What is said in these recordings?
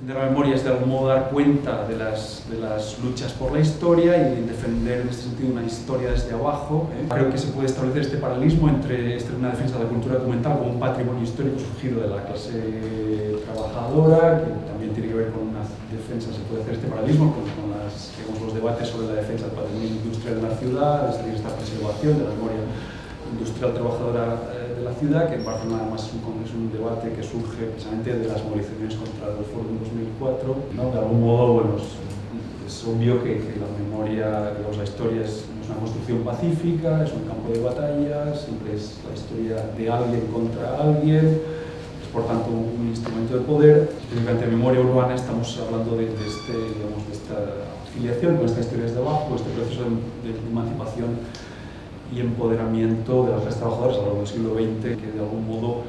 Defender la memoria es de algún modo dar cuenta de las luchas por la historia y defender en este sentido una historia desde abajo. Creo que se puede establecer este paralelismo entre una defensa de la cultura documental como un patrimonio histórico surgido de la clase trabajadora, que también tiene que ver con una defensa, se puede hacer este paralelismo con los debates sobre la defensa del patrimonio industrial en la ciudad, es decir, esta preservación de la memoria industrial trabajadora de la ciudad, que en Barcelona además es un debate que surge precisamente de las movilizaciones contra el Foro en 2004. ¿No? De algún modo, bueno, es obvio que la memoria, digamos, la historia no es una construcción pacífica, es un campo de batalla, siempre es la historia de alguien contra alguien, es por tanto un instrumento de poder. Específicamente en memoria urbana estamos hablando de esta afiliación con esta historia desde abajo, este proceso de emancipación y empoderamiento de las clases trabajadoras a lo largo del siglo XX, que de algún modo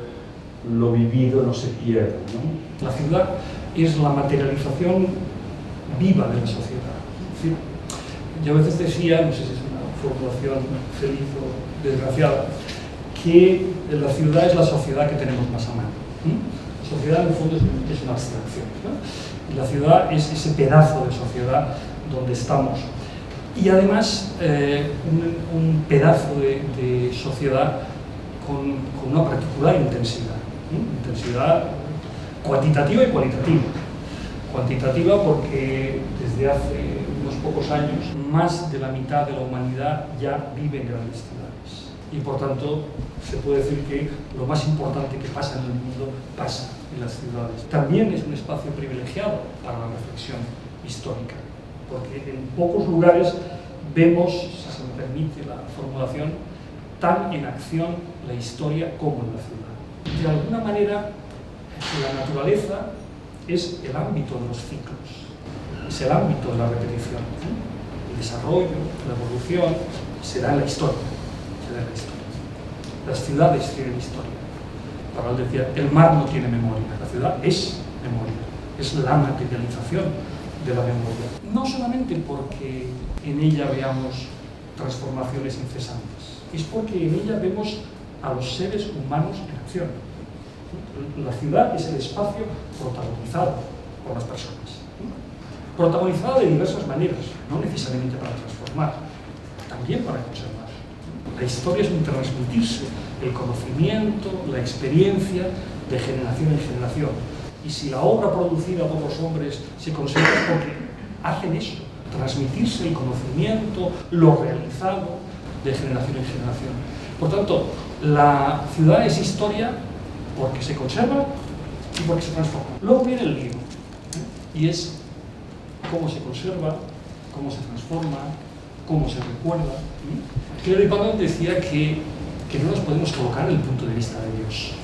lo vivido no se pierde, ¿no? La ciudad es la materialización viva de la sociedad. Es decir, yo a veces decía, no sé si es una formulación feliz o desgraciada, que la ciudad es la sociedad que tenemos más a mano. La sociedad en el fondo es una abstracción, ¿no? Y la ciudad es ese pedazo de sociedad donde estamos. Y además un pedazo de sociedad con una particular intensidad, intensidad cuantitativa y cualitativa. Cuantitativa porque desde hace unos pocos años más de la mitad de la humanidad ya vive en grandes ciudades. Y por tanto se puede decir que lo más importante que pasa en el mundo pasa en las ciudades. También es un espacio privilegiado para la reflexión histórica, porque en pocos lugares vemos, si se me permite la formulación, tan en acción la historia como en la ciudad. De alguna manera, la naturaleza es el ámbito de los ciclos, es el ámbito de la repetición. El desarrollo, la evolución, se da en la historia. Las ciudades tienen historia. Parral decía, el mar no tiene memoria, la ciudad es memoria, es la materialización de la memoria. No solamente porque en ella veamos transformaciones incesantes, es porque en ella vemos a los seres humanos en acción. La ciudad es el espacio protagonizado por las personas. Protagonizado de diversas maneras, no necesariamente para transformar, también para conservar. La historia es un transmitirse el conocimiento, la experiencia de generación en generación. Y si la obra producida por los hombres se conserva es porque hacen eso, transmitirse el conocimiento, lo realizado de generación en generación. Por tanto, la ciudad es historia porque se conserva y porque se transforma. Luego viene el libro, y es cómo se conserva, cómo se transforma, cómo se recuerda. Hilary Padon decía que no nos podemos colocar en el punto de vista de Dios.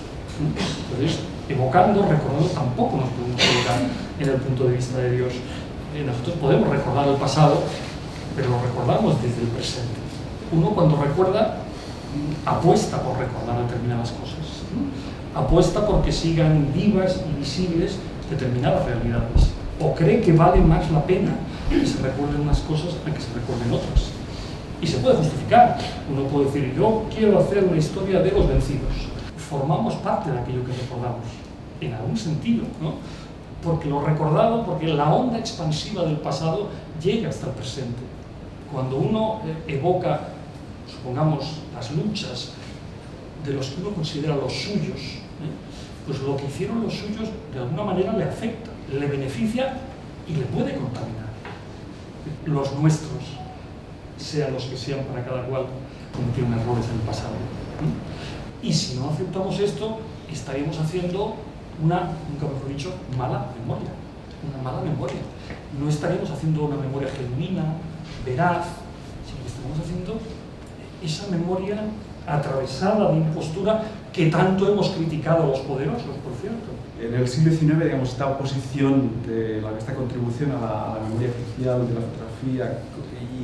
Entonces, evocando, recordando, tampoco nos podemos colocar en el punto de vista de Dios. Nosotros podemos recordar el pasado, pero lo recordamos desde el presente. Uno cuando recuerda, apuesta por recordar determinadas cosas, apuesta porque sigan vivas y visibles determinadas realidades, o cree que vale más la pena que se recuerden unas cosas a que se recuerden otras. Y se puede justificar. Uno puede decir, yo quiero hacer una historia de los vencidos. Formamos parte de aquello que recordamos, en algún sentido, ¿no? Porque lo recordado, porque la onda expansiva del pasado llega hasta el presente. Cuando uno evoca, supongamos, las luchas de los que uno considera los suyos, pues lo que hicieron los suyos de alguna manera le afecta, le beneficia y le puede contaminar. Los nuestros, sean los que sean para cada cual, cometieron errores en el pasado. Y si no aceptamos esto, estaríamos haciendo una, nunca mejor dicho, mala memoria. Una mala memoria. No estaríamos haciendo una memoria genuina, veraz, sino que estamos haciendo esa memoria atravesada de impostura que tanto hemos criticado a los poderosos, por cierto. En el siglo XIX, digamos, esta oposición, esta contribución a la memoria oficial de la fotografía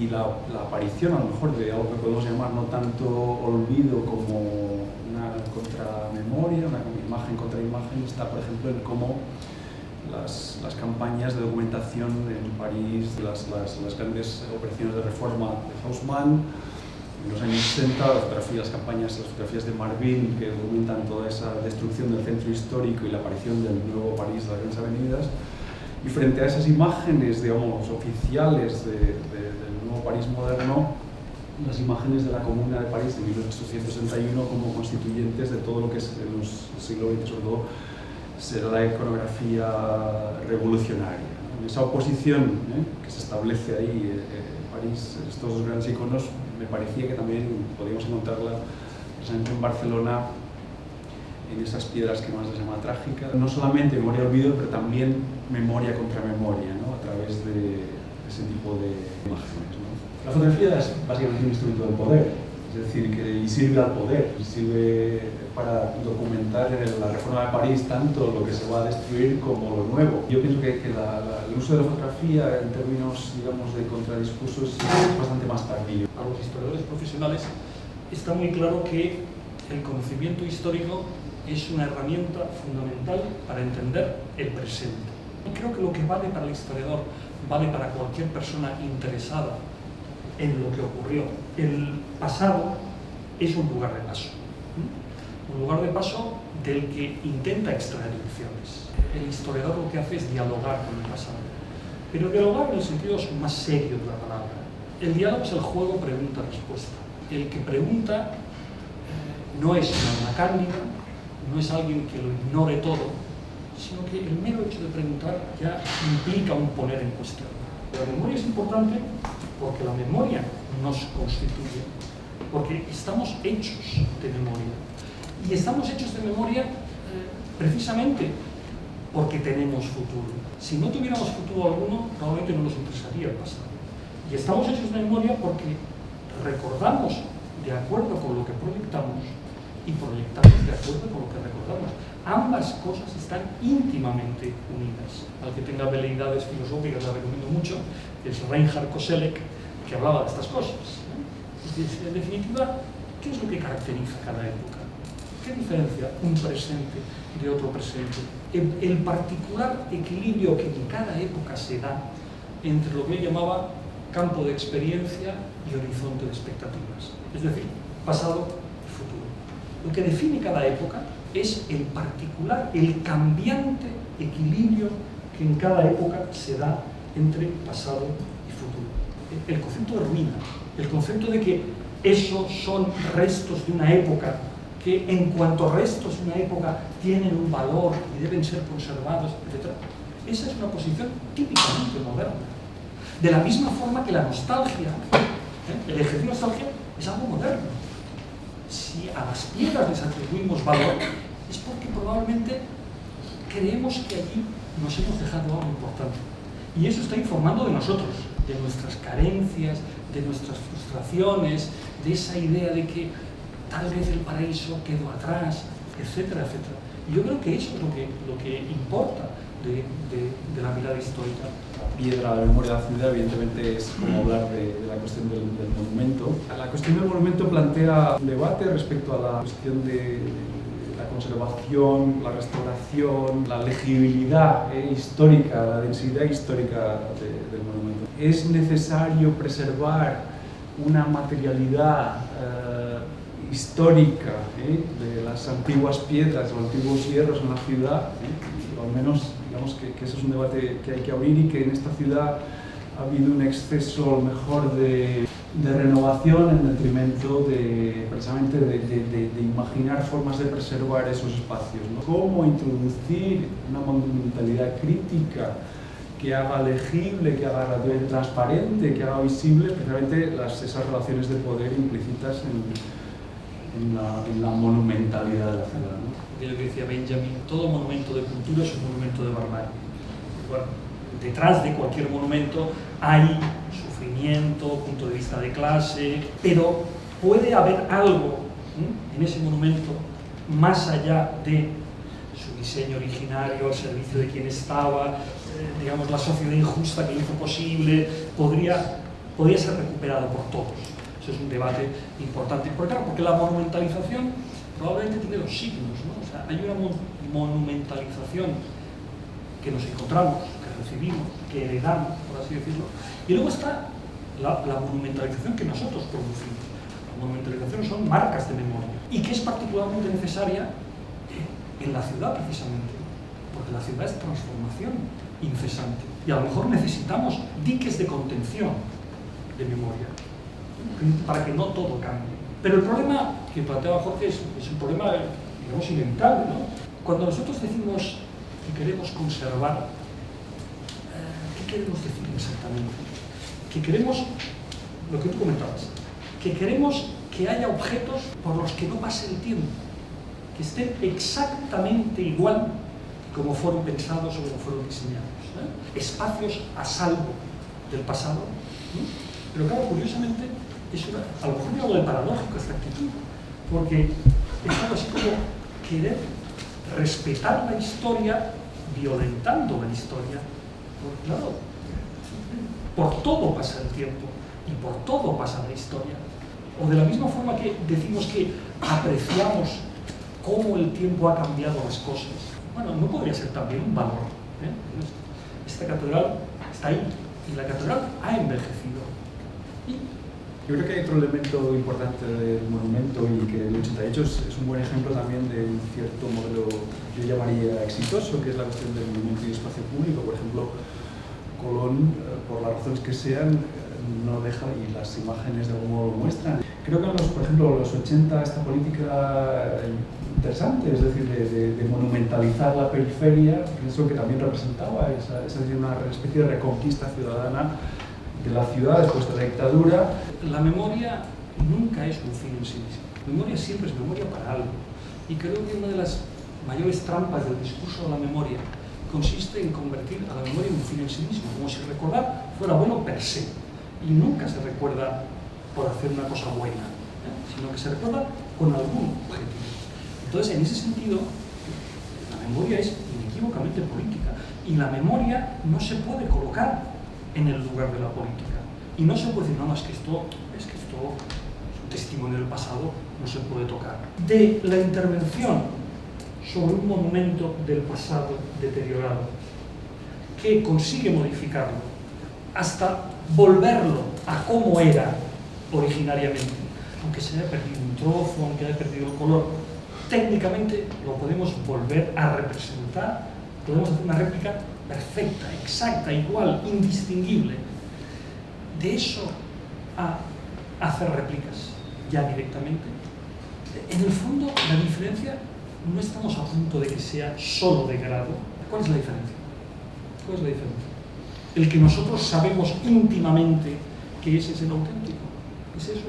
y la aparición, a lo mejor, de algo que podemos llamar no tanto olvido como una contramemoria, una imagen contra imagen, está, por ejemplo, en cómo las campañas de documentación en París, las grandes operaciones de reforma de Haussmann, en los años 60, las fotografías de Marville, que documentan toda esa destrucción del centro histórico y la aparición del nuevo París de las grandes avenidas, Y frente a esas imágenes, digamos, oficiales del nuevo París moderno, las imágenes de la Comuna de París de 1861 como constituyentes de todo lo que es en los siglos XX, sobre todo, será la iconografía revolucionaria, ¿no? Esa oposición que se establece ahí en París, estos dos grandes iconos, me parecía que también podíamos encontrarla precisamente en Barcelona, en esas piedras que más se llama trágica. No solamente memoria del olvido, pero también memoria contra memoria, ¿no? A través de ese tipo de imágenes, ¿no? La fotografía es básicamente un instrumento del poder, es decir, que sirve al poder, sirve para documentar en la Reforma de París tanto lo que se va a destruir como lo nuevo. Yo pienso que el uso de la fotografía en términos, digamos, de contradiscurso es bastante más tardío. A los historiadores profesionales está muy claro que el conocimiento histórico es una herramienta fundamental para entender el presente. Y creo que lo que vale para el historiador vale para cualquier persona interesada en lo que ocurrió. El pasado es un lugar de paso. Un lugar de paso del que intenta extraer lecciones. El historiador lo que hace es dialogar con el pasado. Pero dialogar en el sentido más serio de la palabra. El diálogo es el juego pregunta-respuesta. El que pregunta no es una cándida, no es alguien que lo ignore todo, sino que el mero hecho de preguntar ya implica un poner en cuestión. La memoria es importante porque la memoria nos constituye, porque estamos hechos de memoria. Y estamos hechos de memoria precisamente porque tenemos futuro. Si no tuviéramos futuro alguno, probablemente no nos interesaría el pasado. Y estamos hechos de memoria porque recordamos de acuerdo con lo que proyectamos y proyectamos de acuerdo con lo que recordamos. Ambas cosas están íntimamente unidas. Al que tenga veleidades filosóficas la recomiendo mucho, es Reinhard Koselleck, que hablaba de estas cosas. En definitiva, ¿qué es lo que caracteriza cada época? ¿Qué diferencia un presente de otro presente? El particular equilibrio que en cada época se da entre lo que él llamaba campo de experiencia y horizonte de expectativas. Es decir, pasado y futuro. Lo que define cada época es el particular, el cambiante equilibrio que en cada época se da entre pasado y futuro. El concepto de ruina, el concepto de que esos son restos de una época, que en cuanto restos de una época tienen un valor y deben ser conservados, etc. Esa es una posición típicamente moderna. De la misma forma que la nostalgia, el ejercicio de nostalgia es algo moderno. Si a las piedras les atribuimos valor, es porque probablemente creemos que allí nos hemos dejado algo importante. Y eso está informando de nosotros, de nuestras carencias, de nuestras frustraciones, de esa idea de que tal vez el paraíso quedó atrás, etcétera, etcétera. Y yo creo que eso es lo que importa de la mirada histórica. La piedra, la memoria de la ciudad, evidentemente es como hablar de la cuestión del monumento. La cuestión del monumento plantea un debate respecto a la cuestión de la conservación, la restauración, la legibilidad histórica, la densidad histórica del monumento. ¿Es necesario preservar una materialidad histórica de las antiguas piedras o antiguos hierros en la ciudad? O al menos, digamos que eso es un debate que hay que abrir, y que en esta ciudad ha habido un exceso, a lo mejor, de renovación en detrimento precisamente de imaginar formas de preservar esos espacios, ¿no? ¿Cómo introducir una monumentalidad crítica que haga legible, que haga transparente, que haga visible precisamente esas relaciones de poder implícitas en la monumentalidad de la ciudad, ¿no? Aquello que decía Benjamin, todo monumento de cultura es un monumento de barbarie. Bueno, detrás de cualquier monumento hay sufrimiento, punto de vista de clase, pero puede haber algo en ese monumento más allá de su diseño originario, al servicio de quien estaba, digamos, la sociedad injusta que lo hizo posible, podría ser recuperado por todos. Eso es un debate importante. Porque la monumentalización probablemente tiene dos signos, ¿no? O sea, hay una monumentalización que nos encontramos, que recibimos, que heredamos, por así decirlo, y luego está la monumentalización que nosotros producimos. La monumentalización son marcas de memoria, y que es particularmente necesaria en la ciudad, precisamente, porque la ciudad es transformación. incesante. Y a lo mejor necesitamos diques de contención de memoria para que no todo cambie. Pero el problema que planteaba Jorge es un problema, digamos, inevitable, ¿no? Cuando nosotros decimos que queremos conservar, ¿qué queremos decir exactamente? Que queremos, lo que tú comentabas, que queremos que haya objetos por los que no pase el tiempo, que estén exactamente igual como fueron pensados o como fueron diseñados, ¿eh? Espacios a salvo del pasado, ¿no? Pero claro, curiosamente, a lo mejor me hago de paradójico esta actitud, porque es algo así como querer respetar la historia violentando la historia. Porque claro, por todo pasa el tiempo y por todo pasa la historia. O de la misma forma que decimos que apreciamos cómo el tiempo ha cambiado las cosas. Bueno, ¿no podría ser también un valor? Esta catedral está ahí y la catedral ha envejecido. Yo creo que hay otro elemento importante del monumento y que el 88 es un buen ejemplo también de un cierto modelo, yo llamaría exitoso, que es la cuestión del monumento y espacio público. Por ejemplo, Colón, por las razones que sean, no deja, y las imágenes de algún modo lo muestran. Creo que por ejemplo, en los 80 esta política interesante, es decir, de monumentalizar la periferia, pienso que también representaba esa una especie de reconquista ciudadana de la ciudad después de la dictadura. La memoria nunca es un fin en sí mismo. La memoria siempre es memoria para algo. Y creo que una de las mayores trampas del discurso de la memoria consiste en convertir a la memoria en un fin en sí mismo, como si recordar fuera bueno per se. Y nunca se recuerda por hacer una cosa buena, sino que se recuerda con algún objetivo. Entonces, en ese sentido, la memoria es inequívocamente política. Y la memoria no se puede colocar en el lugar de la política. Y no se puede decir, no, es que esto es un testimonio del pasado, no se puede tocar. De la intervención sobre un monumento del pasado deteriorado, que consigue modificarlo, hasta volverlo a como era originariamente, aunque se haya perdido un trozo, aunque haya perdido el color, técnicamente lo podemos volver a representar, podemos hacer una réplica perfecta, exacta, igual, indistinguible. De eso a hacer réplicas ya directamente, en el fondo la diferencia no estamos a punto de que sea solo de grado. ¿Cuál es la diferencia? ¿Cuál es la diferencia? El que nosotros sabemos íntimamente que ese es el auténtico. ¿Es eso?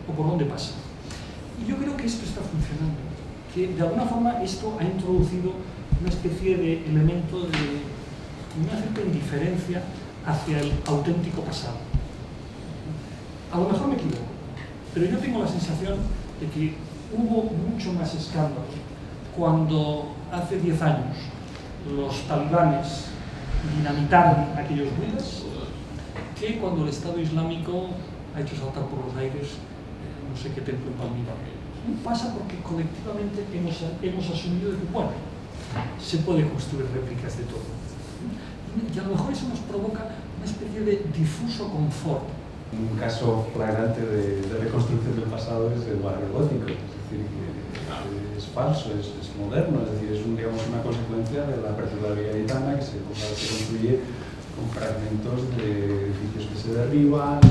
¿O por dónde pasa? Y yo creo que esto está funcionando, que de alguna forma esto ha introducido una especie de elemento de una cierta indiferencia hacia el auténtico pasado. A lo mejor me equivoco, pero yo tengo la sensación de que hubo mucho más escándalo cuando hace 10 años los talibanes dinamitaron aquellos budas que cuando el Estado Islámico ha hecho saltar por los aires no sé qué templo en Palmira. Pasa porque colectivamente hemos asumido que, bueno, se puede construir réplicas de todo. Y a lo mejor eso nos provoca una especie de difuso confort. Un caso flagrante de reconstrucción del pasado es el barrio gótico, es decir, que es falso, es moderno, es decir, es digamos, una consecuencia de la apertura gitana que se construye con fragmentos de edificios que se derriban.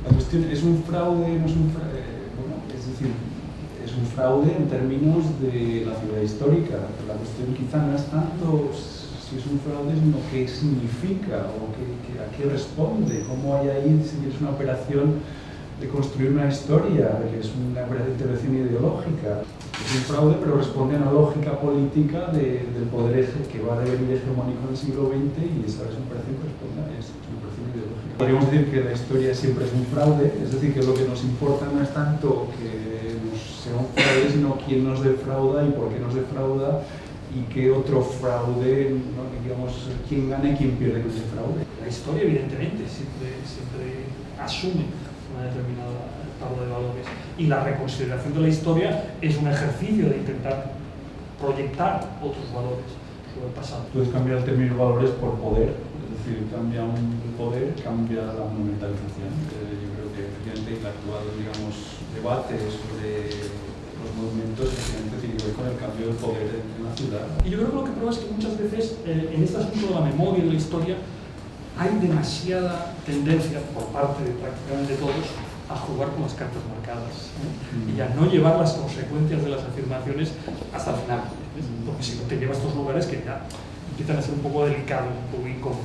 La cuestión es un fraude, no es un fraude, bueno, es decir, es un fraude en términos de la ciudad histórica. La cuestión quizá no es tanto si es un fraude, sino qué significa o a qué responde, cómo hay ahí, si es una operación de construir una historia, que es una operación de intervención ideológica. Es un fraude, pero responde a una lógica política del poder que va a devenir hegemónico en el siglo XX y esa es una operación que responde a eso, es una operación ideológica. Podríamos decir que la historia siempre es un fraude, es decir, que lo que nos importa no es tanto que sea un fraude, sino quién nos defrauda y por qué nos defrauda y qué otro fraude, ¿no? Digamos, quién gana y quién pierde con ese fraude. La historia, evidentemente, siempre asume una determinada tabla de valores y la reconsideración de la historia es un ejercicio de intentar proyectar otros valores sobre el pasado. Puedes cambiar el término valores por poder, es decir, cambia un poder, cambia la monumentalización. Yo creo que efectivamente el actual, digamos, debate sobre los movimientos efectivamente tienen que ver con el cambio del poder en la ciudad. Y yo creo que lo que prueba es que muchas veces en este asunto de la memoria y de la historia hay demasiada tendencia por parte de prácticamente todos a jugar con las cartas marcadas y a no llevar las consecuencias de las afirmaciones hasta el final, porque si no te lleva a estos lugares que ya empiezan a ser un poco delicados, un poco incómodos.